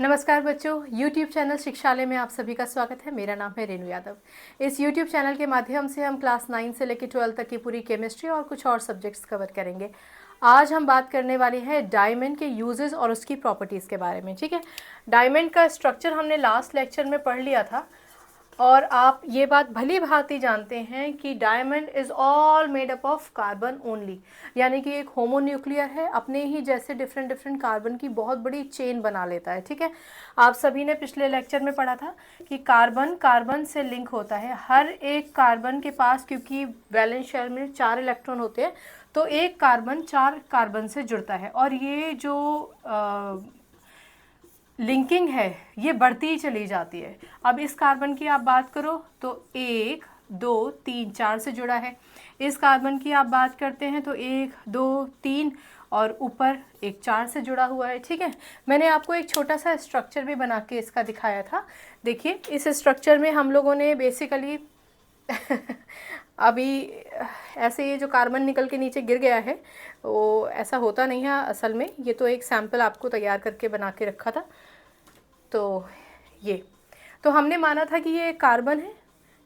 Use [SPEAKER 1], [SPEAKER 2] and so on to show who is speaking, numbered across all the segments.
[SPEAKER 1] नमस्कार बच्चों, YouTube channel शिक्षालय में आप सभी का स्वागत है। मेरा नाम है रेणु यादव। इस YouTube चैनल के माध्यम से हम क्लास 9 से लेकर 12 तक की पूरी केमिस्ट्री और कुछ और सब्जेक्ट्स कवर करेंगे। आज हम बात करने वाले हैं डायमंड के यूजेस और उसकी प्रॉपर्टीज़ के बारे में। ठीक है, डायमंड का स्ट्रक्चर हमने लास्ट लेक्चर में पढ़ लिया था और आप ये बात भली भांति जानते हैं कि diamond is all made up of carbon only, यानी कि एक होमोन्यूक्लियर है, अपने ही जैसे डिफरेंट डिफरेंट कार्बन की बहुत बड़ी चेन बना लेता है। ठीक है, आप सभी ने पिछले लेक्चर में पढ़ा था कि कार्बन कार्बन से लिंक होता है। हर एक कार्बन के पास, क्योंकि वैलेंस शेल में 4 इलेक्ट्रॉन होते हैं, तो एक कार्बन 4 कार्बन से जुड़ता है और ये जो लिंकिंग है ये बढ़ती ही चली जाती है। अब इस कार्बन की आप बात करो तो 1 2 3 4 से जुड़ा है। इस कार्बन की आप बात करते हैं तो 1 2 3 और ऊपर एक 4 से जुड़ा हुआ है। ठीक है, मैंने आपको एक छोटा सा स्ट्रक्चर भी बना के इसका दिखाया था। देखिए, इस स्ट्रक्चर में हम लोगों ने बेसिकली अभी ऐसे ये जो कार्बन निकल के नीचे गिर गया है वो ऐसा होता नहीं है असल में, ये तो एक सैंपल आपको तैयार करके बना के रखा था। तो ये तो हमने माना था कि ये एक कार्बन है।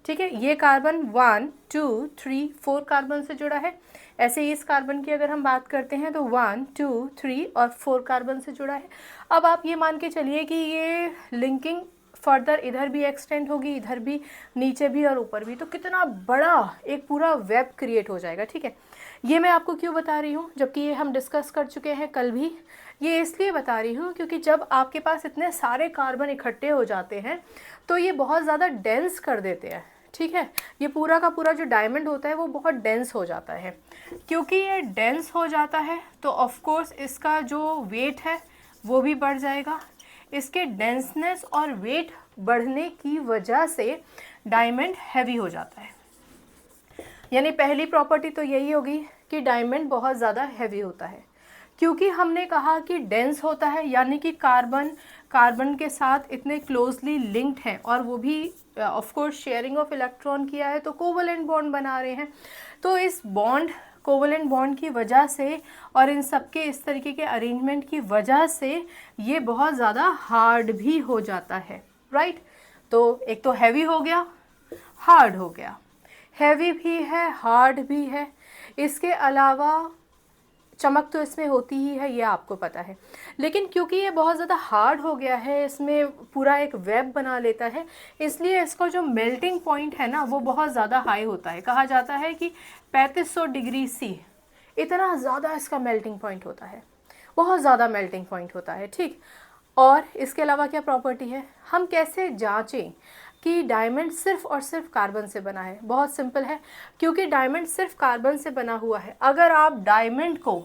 [SPEAKER 1] ठीक है, ये कार्बन 1 2 3 4 कार्बन से जुड़ा है। ऐसे ही इस कार्बन की अगर हम बात करते हैं तो 1 2 3 और 4 कार्बन से जुड़ा है। अब आप ये मान के चलिए कि ये लिंकिंग फर्दर इधर भी एक्सटेंड होगी, इधर भी, नीचे भी और ऊपर भी, तो कितना बड़ा एक पूरा वेब क्रिएट हो जाएगा। ठीक है, ये मैं आपको क्यों बता रही हूँ जबकि ये हम डिस्कस कर चुके हैं कल भी। ये इसलिए बता रही हूँ क्योंकि जब आपके पास इतने सारे कार्बन इकट्ठे हो जाते हैं तो ये बहुत ज़्यादा डेंस कर देते हैं। ठीक है, ये पूरा का पूरा जो डायमंड होता है वो बहुत डेंस हो जाता है। क्योंकि ये डेंस हो जाता है तो ऑफ कोर्स इसका जो वेट है वो भी बढ़ जाएगा। इसके डेंसनेस और वेट बढ़ने की वजह से डायमंड हैवी हो जाता है। यानी पहली प्रॉपर्टी तो यही होगी कि डायमंड बहुत ज़्यादा हैवी होता है। क्योंकि हमने कहा कि डेंस होता है, यानी कि कार्बन कार्बन के साथ इतने क्लोजली लिंक्ड हैं और वो भी of course sharing of electron किया है तो कोवलेंट बॉन्ड बना रहे हैं। तो इस बॉन्ड कोवलेंट बॉन्ड की वजह से और इन सब के इस तरीके के अरेंजमेंट की वजह से ये बहुत ज़्यादा हार्ड भी हो जाता है। राइट, तो एक तो हैवी हो गया, हार्ड हो गया। हैवी भी है, हार्ड भी है। इसके अलावा चमक तो इसमें होती ही है, ये आपको पता है। लेकिन क्योंकि ये बहुत ज़्यादा हार्ड हो गया है, इसमें पूरा एक वेब बना लेता है, इसलिए इसका जो मेल्टिंग पॉइंट है ना वो बहुत ज़्यादा हाई होता है। कहा जाता है कि 3500 डिग्री C, इतना ज़्यादा इसका मेल्टिंग पॉइंट होता है, बहुत ज़्यादा मेल्टिंग पॉइंट होता है। ठीक, और इसके अलावा क्या प्रॉपर्टी है, हम कैसे जाँचें कि डायमंड सिर्फ और सिर्फ कार्बन से बना है? बहुत सिंपल है, क्योंकि डायमंड सिर्फ कार्बन से बना हुआ है। अगर आप डायमंड को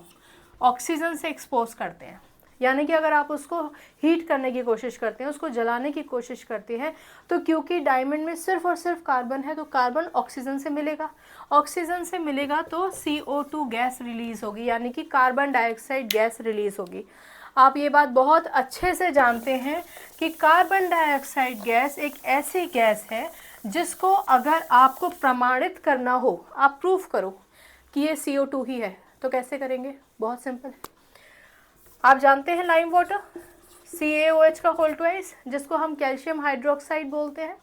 [SPEAKER 1] ऑक्सीजन से एक्सपोज करते हैं, यानी कि अगर आप उसको हीट करने की कोशिश करते हैं, उसको जलाने की कोशिश करते हैं, तो क्योंकि डायमंड में सिर्फ और सिर्फ कार्बन है तो कार्बन ऑक्सीजन से मिलेगा। ऑक्सीजन से मिलेगा तो CO2 गैस रिलीज होगी, यानी कि कार्बन डाइऑक्साइड गैस रिलीज होगी। आप ये बात बहुत अच्छे से जानते हैं कि कार्बन डाइऑक्साइड गैस एक ऐसी गैस है जिसको अगर आपको प्रमाणित करना हो, आप प्रूफ करो कि ये CO2 ही है, तो कैसे करेंगे? बहुत सिंपल है। आप जानते हैं लाइम वाटर, CaOH का होल ट्वाइस, जिसको हम कैल्शियम हाइड्रोक्साइड बोलते हैं।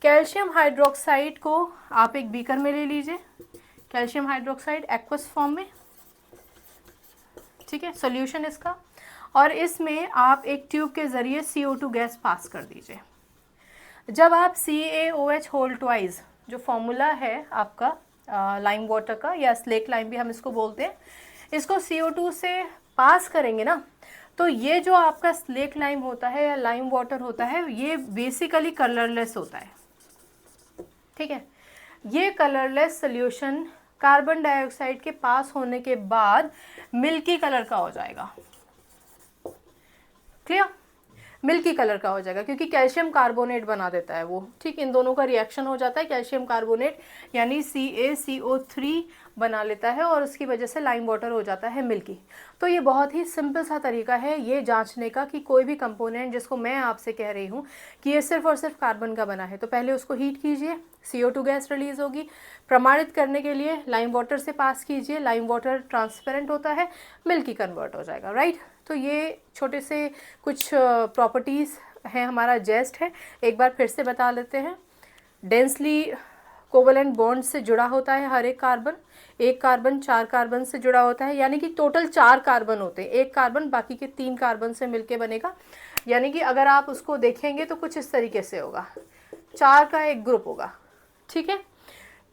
[SPEAKER 1] कैल्शियम हाइड्रोक्साइड को आप एक बीकर में ले लीजिए, कैल्शियम हाइड्रोक्साइड एक्वस फॉर्म में। ठीक है, सोल्यूशन इसका, और इसमें आप एक ट्यूब के ज़रिए CO2 गैस पास कर दीजिए। जब आप CaOH होल ट्वाइस, जो फॉर्मूला है आपका लाइम वाटर का, या स्लेक लाइम भी हम इसको बोलते हैं, इसको CO2 से पास करेंगे ना, तो ये जो आपका स्लेक लाइम होता है या लाइम वाटर होता है ये बेसिकली कलरलेस होता है। ठीक है, ये कलरलेस सोल्यूशन कार्बन डाइऑक्साइड के पास होने के बाद मिल्की कलर का हो जाएगा। क्लियर? मिल्की कलर का हो जाएगा क्योंकि कैल्शियम कार्बोनेट बना देता है वो। ठीक, इन दोनों का रिएक्शन हो जाता है, कैल्शियम कार्बोनेट यानी CaCO3 बना लेता है और उसकी वजह से लाइम वाटर हो जाता है मिल्की। तो ये बहुत ही सिंपल सा तरीका है ये जांचने का कि कोई भी कंपोनेंट जिसको मैं आपसे कह रही हूँ कि ये सिर्फ और सिर्फ कार्बन का बना है, तो पहले उसको हीट कीजिए, CO2 गैस रिलीज़ होगी। प्रमाणित करने के लिए लाइम वाटर से पास कीजिए, लाइम वाटर ट्रांसपेरेंट होता है, मिल्की कन्वर्ट हो जाएगा, राइट। तो ये छोटे से कुछ प्रॉपर्टीज़ हैं, हमारा जेस्ट है। एक बार फिर से बता लेते हैं। डेंसली कोवलेंट बॉन्ड से जुड़ा होता है हर एक कार्बन। एक कार्बन 4 कार्बन से जुड़ा होता है, यानी कि टोटल 4 कार्बन होते हैं। एक कार्बन बाकी के 3 कार्बन से मिलके बनेगा, यानी कि अगर आप उसको देखेंगे तो कुछ इस तरीके से होगा, 4 का एक ग्रुप होगा, ठीक है।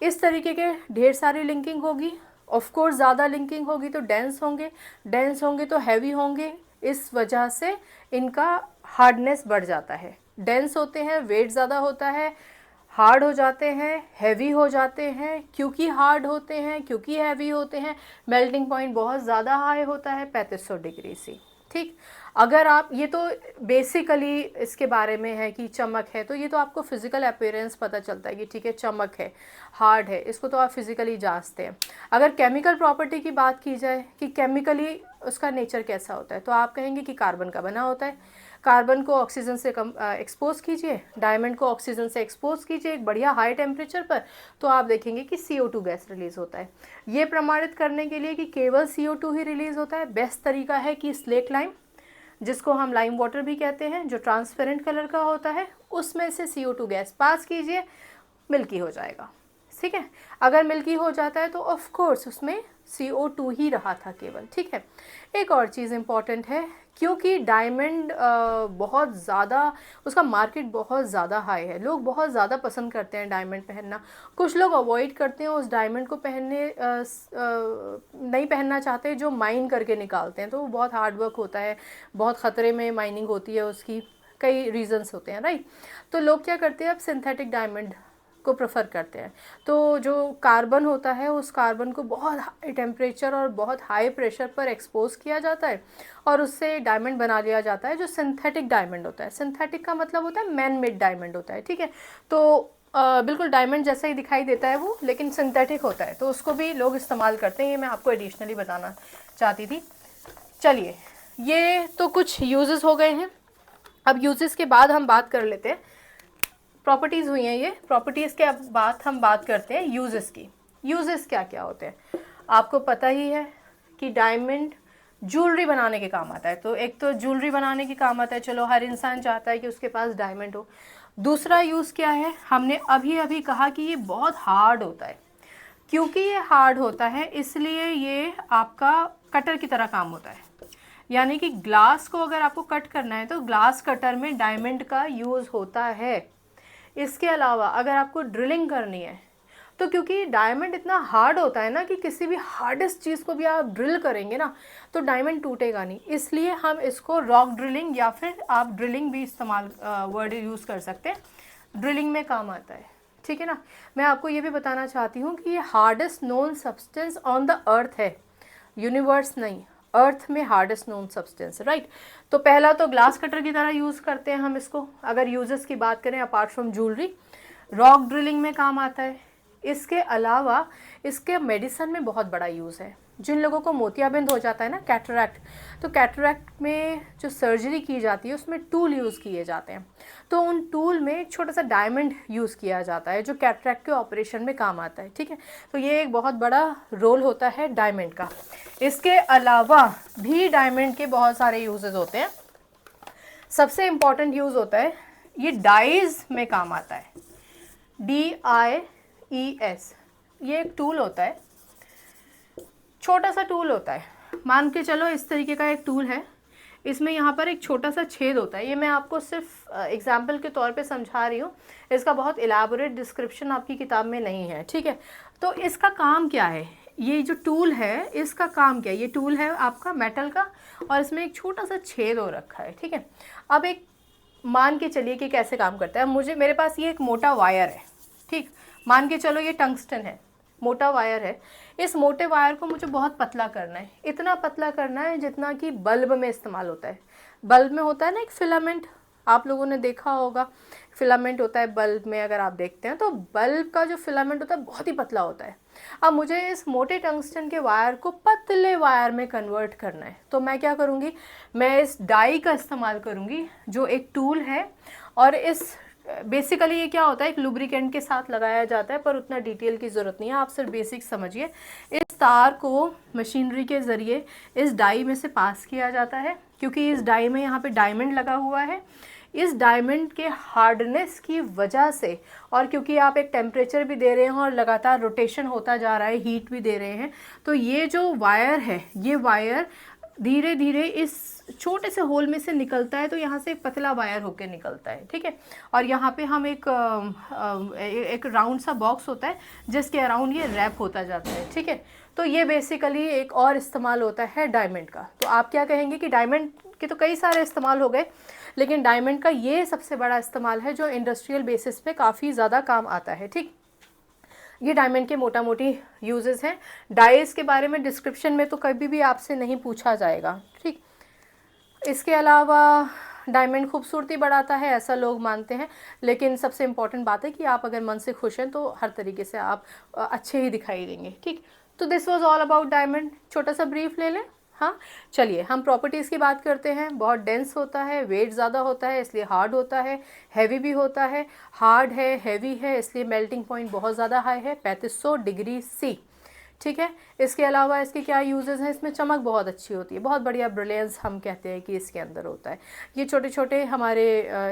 [SPEAKER 1] इस तरीके के ढेर सारी लिंकिंग होगी। ऑफ कोर्स ज़्यादा लिंकिंग होगी तो डेंस होंगे तो हैवी होंगे। इस वजह से इनका हार्डनेस बढ़ जाता है। डेंस होते हैं, वेट ज़्यादा होता है, हार्ड हो जाते हैं, हैवी हो जाते हैं। क्योंकि हार्ड होते हैं, क्योंकि हैवी होते हैं, मेल्टिंग पॉइंट बहुत ज़्यादा हाई होता है, 3500 डिग्री से, ठीक। अगर आप, ये तो बेसिकली इसके बारे में है कि चमक है, तो ये तो आपको फिजिकल अपीयरेंस पता चलता है कि ठीक है चमक है, हार्ड है, इसको तो आप फिजिकली जांचते हैं। अगर केमिकल प्रॉपर्टी की बात की जाए कि केमिकली उसका नेचर कैसा होता है, तो आप कहेंगे कि कार्बन का बना होता है। कार्बन को ऑक्सीजन से एक्सपोज कीजिए, डायमंड को ऑक्सीजन से एक्सपोज कीजिए एक बढ़िया हाई टेम्परेचर पर, तो आप देखेंगे कि CO2 गैस रिलीज़ होता है। ये प्रमाणित करने के लिए कि केवल CO2 ही रिलीज़ होता है, बेस्ट तरीका है कि स्लेट लाइम, जिसको हम लाइम वाटर भी कहते हैं, जो ट्रांसपेरेंट कलर का होता है, उसमें से CO2 गैस पास कीजिए, मिल्की हो जाएगा, ठीक है। अगर मिल्की हो जाता है तो ऑफ कोर्स उसमें CO2 ही रहा था केवल, ठीक है। एक और चीज़ इम्पॉर्टेंट है, क्योंकि डायमंड बहुत ज़्यादा, उसका मार्केट बहुत ज़्यादा हाई है, लोग बहुत ज़्यादा पसंद करते हैं डायमंड पहनना। कुछ लोग अवॉइड करते हैं उस डायमंड को पहनने, नहीं पहनना चाहते, जो माइन करके निकालते हैं, तो वो बहुत हार्ड वर्क होता है, बहुत ख़तरे में माइनिंग होती है उसकी, कई रीजंस होते हैं, राइट। तो लोग क्या करते हैं, अब सिंथेटिक डायमंड को प्रेफर करते हैं। तो जो कार्बन होता है, उस कार्बन को बहुत हाई टेम्परेचर और बहुत हाई प्रेशर पर एक्सपोज किया जाता है और उससे डायमंड बना लिया जाता है, जो सिंथेटिक डायमंड होता है। सिंथेटिक का मतलब होता है मैन मेड डायमंड होता है, ठीक है। तो बिल्कुल डायमंड जैसा ही दिखाई देता है वो, लेकिन सिंथेटिक होता है, तो उसको भी लोग इस्तेमाल करते हैं। ये मैं आपको एडिशनली बताना चाहती थी। चलिए, ये तो कुछ यूजेस हो गए हैं। अब यूजेस के बाद हम बात कर लेते हैं, प्रॉपर्टीज़ हुई हैं ये, प्रॉपर्टीज़ के अब बाद हम बात करते हैं यूजेस की। यूजेस क्या क्या होते हैं, आपको पता ही है कि डायमंड ज्वेलरी बनाने के काम आता है। तो एक तो ज्वेलरी बनाने के काम आता है, चलो हर इंसान चाहता है कि उसके पास डायमंड हो। दूसरा यूज़ क्या है, हमने अभी अभी कहा कि ये बहुत हार्ड होता है। क्योंकि ये हार्ड होता है इसलिए ये आपका कटर की तरह काम होता है, यानी कि ग्लास को अगर आपको कट करना है तो ग्लास कटर में डायमंड का यूज़ होता है। इसके अलावा अगर आपको ड्रिलिंग करनी है, तो क्योंकि डायमंड इतना हार्ड होता है ना कि किसी भी हार्डेस्ट चीज़ को भी आप ड्रिल करेंगे ना तो डायमंड टूटेगा नहीं, इसलिए हम इसको रॉक ड्रिलिंग या फिर आप ड्रिलिंग भी इस्तेमाल वर्ड यूज़ कर सकते हैं, ड्रिलिंग में काम आता है, ठीक है ना। मैं आपको ये भी बताना चाहती हूँ कि ये hardest known substance on the earth है, यूनिवर्स नहीं, अर्थ में हार्डेस्ट नोन सब्सटेंस, राइट। तो पहला तो ग्लास कटर की तरह यूज़ करते हैं हम इसको। अगर यूजेस की बात करें apart from jewellery, rock drilling में काम आता है। इसके अलावा इसके मेडिसिन में बहुत बड़ा यूज़ है। जिन लोगों को मोतियाबिंद हो जाता है ना, कैटरैक्ट, तो कैटरैक्ट में जो सर्जरी की जाती है उसमें टूल यूज़ किए जाते हैं, तो उन टूल में एक छोटा सा डायमंड यूज़ किया जाता है जो कैटरैक्ट के ऑपरेशन में काम आता है, ठीक है। तो ये एक बहुत बड़ा रोल होता है डायमंड का। इसके अलावा भी डायमंड के बहुत सारे यूजेस होते हैं। सबसे इम्पॉर्टेंट यूज़ होता है, ये डाइज में काम आता है, DIES। ये एक टूल होता है, छोटा सा टूल होता है, मान के चलो इस तरीके का एक टूल है, इसमें यहाँ पर एक छोटा सा छेद होता है। ये मैं आपको सिर्फ एग्जाम्पल के तौर पे समझा रही हूँ, इसका बहुत इलाबोरेट डिस्क्रिप्शन आपकी किताब में नहीं है, ठीक है। तो इसका काम क्या है, ये जो टूल है इसका काम क्या है, ये टूल है आपका मेटल का और इसमें एक छोटा सा छेद हो रखा है, ठीक है। अब एक मान के चलिए कि कैसे काम करता है, मेरे पास ये एक मोटा वायर है, ठीक, मान के चलो ये टंगस्टन है, मोटा वायर है। इस मोटे वायर को मुझे बहुत पतला करना है, इतना पतला करना है जितना कि बल्ब में इस्तेमाल होता है। बल्ब में होता है ना एक फिलामेंट, आप लोगों ने देखा होगा, फिलामेंट होता है बल्ब में, अगर आप देखते हैं तो बल्ब का जो फिलामेंट होता है बहुत ही पतला होता है। अब मुझे इस मोटे टंगस्टन के वायर को पतले वायर में कन्वर्ट करना है, तो मैं क्या करूँगी, मैं इस डाई का इस्तेमाल करूँगी जो एक टूल है। और इस बेसिकली ये क्या होता है, एक लुब्रिकेंट के साथ लगाया जाता है, पर उतना डिटेल की ज़रूरत नहीं है, आप सिर्फ बेसिक समझिए। इस तार को मशीनरी के ज़रिए इस डाई में से पास किया जाता है, क्योंकि इस डाई में यहाँ पे डायमंड लगा हुआ है। इस डायमंड के हार्डनेस की वजह से, और क्योंकि आप एक टेम्परेचर भी दे रहे हैं और लगातार रोटेशन होता जा रहा है, हीट भी दे रहे हैं, तो ये जो वायर है, ये वायर धीरे धीरे इस छोटे से होल में से निकलता है, तो यहाँ से एक पतला वायर होकर निकलता है, ठीक है। और यहाँ पे हम एक राउंड सा बॉक्स होता है जिसके अराउंड ये रैप होता जाता है, ठीक है। तो ये बेसिकली एक और इस्तेमाल होता है डायमंड का। तो आप क्या कहेंगे कि डायमंड के तो कई सारे इस्तेमाल हो गए, लेकिन डायमंड का ये सबसे बड़ा इस्तेमाल है जो इंडस्ट्रियल बेसिस पे काफ़ी ज़्यादा काम आता है, ठीक। ये डायमंड के मोटा मोटी यूजेस हैं। डाइस के बारे में डिस्क्रिप्शन में तो कभी भी आपसे नहीं पूछा जाएगा, ठीक। इसके अलावा डायमंड खूबसूरती बढ़ाता है ऐसा लोग मानते हैं, लेकिन सबसे इम्पॉर्टेंट बात है कि आप अगर मन से खुश हैं तो हर तरीके से आप अच्छे ही दिखाई देंगे, ठीक। तो this was all about diamond. छोटा सा ब्रीफ ले लें। हाँ, चलिए हम प्रॉपर्टीज़ की बात करते हैं। बहुत डेंस होता है, वेट ज़्यादा होता है इसलिए हार्ड होता है, हैवी भी होता है। हार्ड है, हैवी है, इसलिए मेल्टिंग पॉइंट बहुत ज़्यादा हाई है, 3500 डिग्री सी, ठीक है। इसके अलावा इसके क्या यूजेस हैं, इसमें चमक बहुत अच्छी होती है, बहुत बढ़िया ब्रिलियंस हम कहते हैं कि इसके अंदर होता है। ये छोटे छोटे हमारे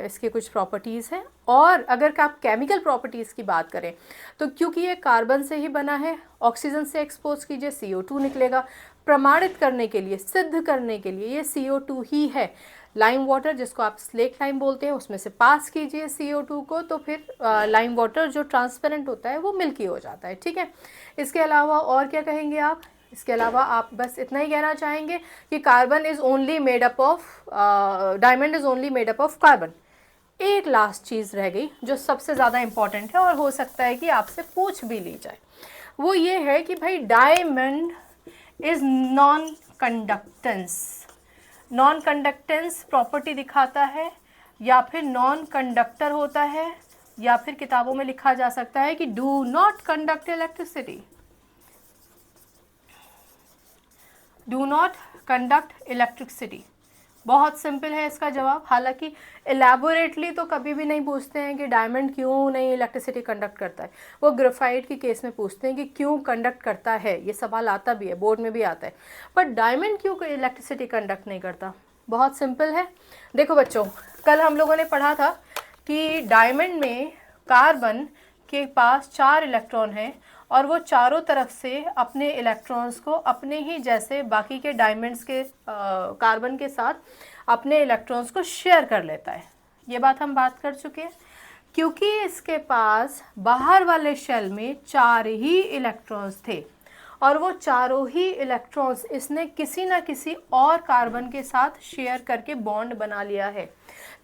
[SPEAKER 1] इसके कुछ प्रॉपर्टीज़ हैं। और अगर आप केमिकल प्रॉपर्टीज़ की बात करें तो क्योंकि ये कार्बन से ही बना है, ऑक्सीजन से एक्सपोज कीजिए CO2 निकलेगा। प्रमाणित करने के लिए, सिद्ध करने के लिए ये CO2 ही है। लाइम वाटर जिसको आप स्लेक लाइम बोलते हैं, उसमें से पास कीजिए CO2 को, तो फिर लाइम वाटर जो ट्रांसपेरेंट होता है वो मिल्की हो जाता है, ठीक है। इसके अलावा और क्या कहेंगे आप? इसके अलावा आप बस इतना ही कहना चाहेंगे कि carbon is only made up of, diamond is only made up of carbon. एक लास्ट चीज़ रह गई जो सबसे ज़्यादा इम्पॉर्टेंट है और हो सकता है कि आपसे पूछ भी ली जाए, वो ये है कि भाई diamond is non conductance. Non conductance property दिखाता है, या फिर नॉन कंडक्टर होता है, या फिर किताबों में लिखा जा सकता है कि do not conduct electricity, do not conduct electricity. बहुत सिंपल है इसका जवाब। हालांकि एलैबोरेटली तो कभी भी नहीं पूछते हैं कि डायमंड क्यों नहीं इलेक्ट्रिसिटी कंडक्ट करता है, वो ग्रेफाइट के केस में पूछते हैं कि क्यों कंडक्ट करता है, ये सवाल आता भी है, बोर्ड में भी आता है। बट डायमंड क्यों इलेक्ट्रिसिटी कंडक्ट नहीं करता? बहुत सिंपल है। देखो बच्चों, कल हम लोगों ने पढ़ा था कि डायमंड में कार्बन के पास 4 इलेक्ट्रॉन हैं और वो चारों तरफ से अपने इलेक्ट्रॉन्स को अपने ही जैसे बाकी के डायमंड्स के कार्बन के साथ अपने इलेक्ट्रॉन्स को शेयर कर लेता है। ये बात हम बात कर चुके हैं। क्योंकि इसके पास बाहर वाले शेल में 4 ही इलेक्ट्रॉन्स थे और वो चारों ही इलेक्ट्रॉन्स इसने किसी ना किसी और कार्बन के साथ शेयर करके बॉन्ड बना लिया है,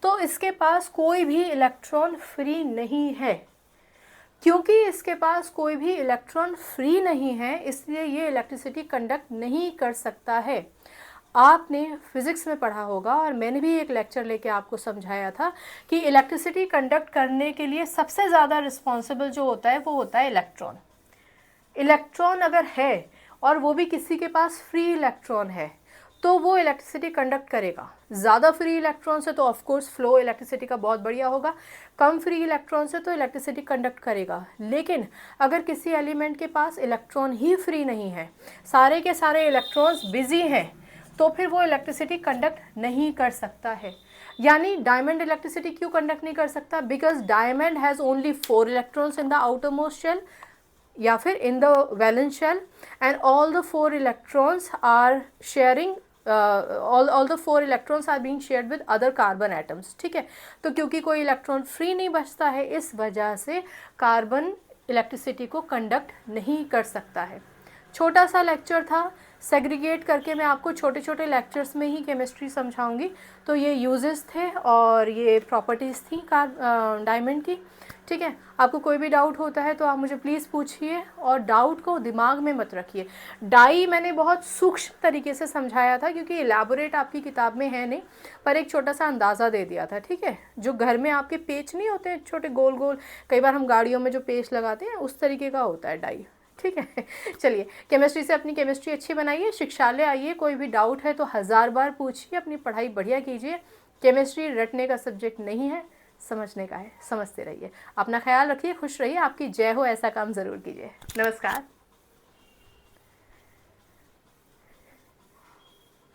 [SPEAKER 1] तो इसके पास कोई भी इलेक्ट्रॉन फ्री नहीं है। क्योंकि इसके पास कोई भी इलेक्ट्रॉन फ्री नहीं है, इसलिए ये इलेक्ट्रिसिटी कंडक्ट नहीं कर सकता है। आपने फिज़िक्स में पढ़ा होगा और मैंने भी एक लेक्चर लेके आपको समझाया था कि इलेक्ट्रिसिटी कंडक्ट करने के लिए सबसे ज़्यादा रिस्पॉन्सिबल जो होता है वो होता है इलेक्ट्रॉन। इलेक्ट्रॉन अगर है और वो भी किसी के पास फ्री इलेक्ट्रॉन है तो वो इलेक्ट्रिसिटी कंडक्ट करेगा। ज़्यादा फ्री इलेक्ट्रॉन से तो ऑफकोर्स फ्लो इलेक्ट्रिसिटी का बहुत बढ़िया होगा, कम फ्री इलेक्ट्रॉन से तो इलेक्ट्रिसिटी कंडक्ट करेगा। लेकिन अगर किसी एलिमेंट के पास इलेक्ट्रॉन ही फ्री नहीं है, सारे के सारे इलेक्ट्रॉन्स बिजी हैं, तो फिर वो इलेक्ट्रिसिटी कंडक्ट नहीं कर सकता है। यानी डायमंड इलेक्ट्रिसिटी क्यों कंडक्ट नहीं कर सकता? Because diamond has only 4 electrons in the outer most shell या फिर in the valence shell, and all the 4 electrons are sharing all the 4 electrons are being shared with other carbon atoms, ठीक है। तो क्योंकि कोई इलेक्ट्रॉन फ्री नहीं बचता है, इस वजह से कार्बन इलेक्ट्रिसिटी को कंडक्ट नहीं कर सकता है। छोटा सा लेक्चर था, सेग्रीगेट करके मैं आपको छोटे छोटे लेक्चर्स में ही केमिस्ट्री समझाऊंगी। तो ये यूजेस थे और ये प्रॉपर्टीज़ थी डायमंड की, ठीक है। आपको कोई भी डाउट होता है तो आप मुझे प्लीज़ पूछिए और डाउट को दिमाग में मत रखिए। डाई मैंने बहुत सूक्ष्म तरीके से समझाया था क्योंकि इलेबोरेट आपकी किताब में है नहीं, पर एक छोटा सा अंदाज़ा दे दिया था, ठीक है। जो घर में आपके पेच नहीं होते छोटे गोल गोल, कई बार हम गाड़ियों में जो पेच लगाते हैं उस तरीके का होता है डाई, ठीक है। चलिए, केमिस्ट्री से अपनी केमिस्ट्री अच्छी बनाइए, शिक्षालय आइए, कोई भी डाउट है तो 1000 बार पूछिए, अपनी पढ़ाई बढ़िया कीजिए। केमिस्ट्री रटने का सब्जेक्ट नहीं है, समझने का है, समझते रहिए। अपना ख्याल रखिए, खुश रहिए, आपकी जय हो, ऐसा काम ज़रूर कीजिए। नमस्कार।